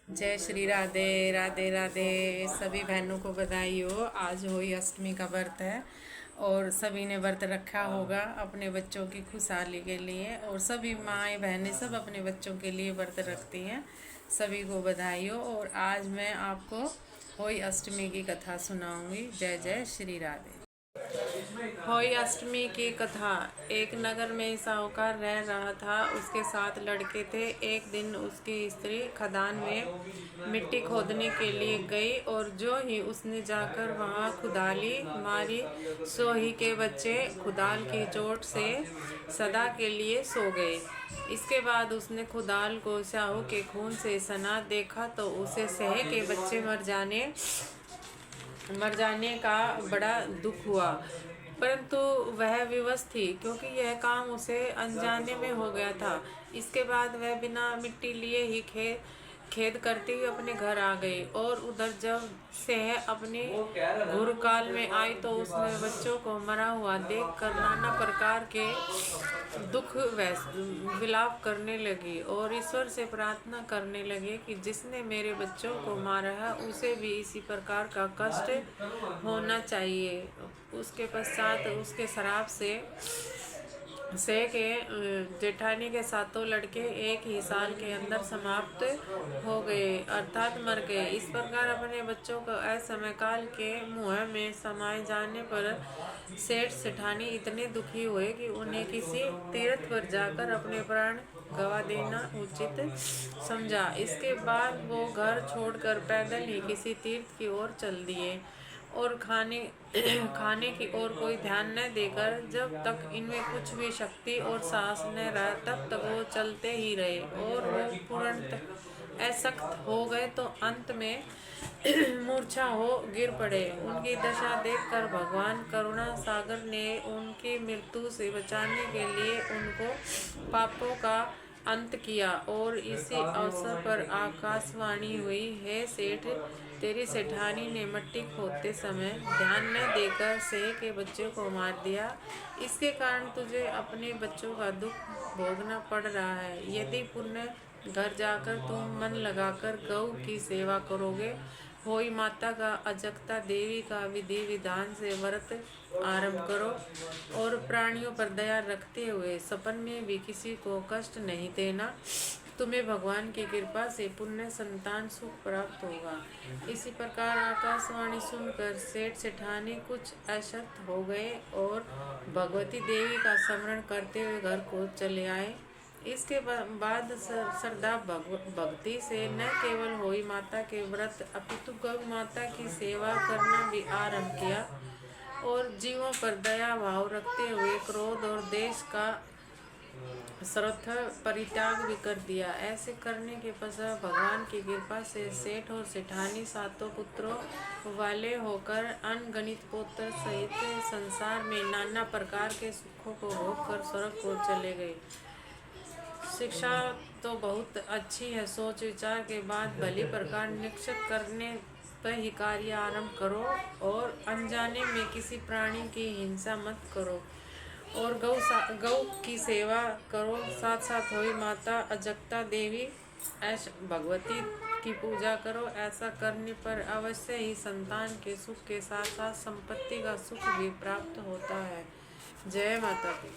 जय श्री राधे राधे राधे। सभी बहनों को बधाई हो। आज होली अष्टमी का व्रत है और सभी ने व्रत रखा होगा अपने बच्चों की खुशहाली के लिए। और सभी माएँ बहनें सब अपने बच्चों के लिए व्रत रखती हैं। सभी को बधाई हो। और आज मैं आपको होली अष्टमी की कथा सुनाऊंगी। जय जय श्री राधे। होली अष्टमी की कथा। एक नगर में साहूकार रह रहा था। उसके 7 लड़के थे। एक दिन उसकी स्त्री खदान में मिट्टी खोदने के लिए गई और जो ही उसने जाकर वहां खुदाली मारी, सो ही के बच्चे खुदाल की चोट से सदा के लिए सो गए। इसके बाद उसने खुदाल को स्याहू के खून से सना देखा तो उसे सह के बच्चे मर जाने का बड़ा दुख हुआ, परंतु वह विवश थी क्योंकि यह काम उसे अनजाने में हो गया था। इसके बाद वह बिना मिट्टी लिए ही खेद करती हुई अपने घर आ गई। और उधर जब सह अपने घुरकाल में आई तो उसने बच्चों को मरा हुआ देखकर नाना प्रकार के दुख विलाप करने लगी और ईश्वर से प्रार्थना करने लगे कि जिसने मेरे बच्चों को मारा है उसे भी इसी प्रकार का कष्ट होना चाहिए। उसके पश्चात उसके श्राप से के जेठानी के 7 लड़के एक ही साल के अंदर समाप्त हो गए, अर्थात मर गए। इस प्रकार अपने बच्चों को असमय काल के मुँह में समाये जाने पर सेठ सेठानी इतने दुखी हुए कि उन्हें किसी तीर्थ पर जाकर अपने प्राण गवा देना उचित समझा। इसके बाद वो घर छोड़कर पैदल ही किसी तीर्थ की ओर चल दिए और खाने की ओर कोई ध्यान न देकर जब तक इनमें कुछ भी शक्ति और साहस न रहा तब तक वो चलते ही रहे। और वो पूर्णतः असक्त हो गए तो अंत में मूर्छा हो गिर पड़े। उनकी दशा देखकर भगवान करुणा सागर ने उनकी मृत्यु से बचाने के लिए उनको पापों का अंत किया। और इसी अवसर पर आकाशवाणी हुई, हे सेठ, तेरी सेठानी ने मिट्टी खोदते समय ध्यान न देकर सह के बच्चों को मार दिया। इसके कारण तुझे अपने बच्चों का दुख भोगना पड़ रहा है। यदि पुण्य घर जाकर तुम मन लगाकर गौ की सेवा करोगे, होई माता का, अजगता देवी का विधि विधान से व्रत आरंभ करो और प्राणियों पर दया रखते हुए सपन में भी किसी को कष्ट नहीं देना, तुम्हें भगवान की कृपा से पुण्य संतान सुख प्राप्त होगा। इसी प्रकार आकाशवाणी सुनकर सेठ सेठानी कुछ अशक्त हो गए और भगवती देवी का स्मरण करते हुए घर को चले आए। इसके बाद श्रद्धा भक्ति से न केवल होई माता के व्रत अपितु गौ माता की सेवा करना भी आरंभ किया और जीवों पर दया भाव रखते हुए क्रोध और देश का सर्वथा परित्याग भी कर दिया। ऐसे करने के पश्चात भगवान की कृपा से सेठ और सेठानी 7 पुत्रों वाले होकर अनगणित पुत्र सहित संसार में नाना प्रकार के सुखों को भोग कर स्वर्ग को चले गए। शिक्षा तो बहुत अच्छी है, सोच विचार के बाद भली प्रकार निश्चित करने पर ही कार्य आरंभ करो और अनजाने में किसी प्राणी की हिंसा मत करो और गौ की सेवा करो। साथ साथ होई माता अजगता देवी भगवती की पूजा करो। ऐसा करने पर अवश्य ही संतान के सुख के साथ साथ संपत्ति का सुख भी प्राप्त होता है। जय माता की।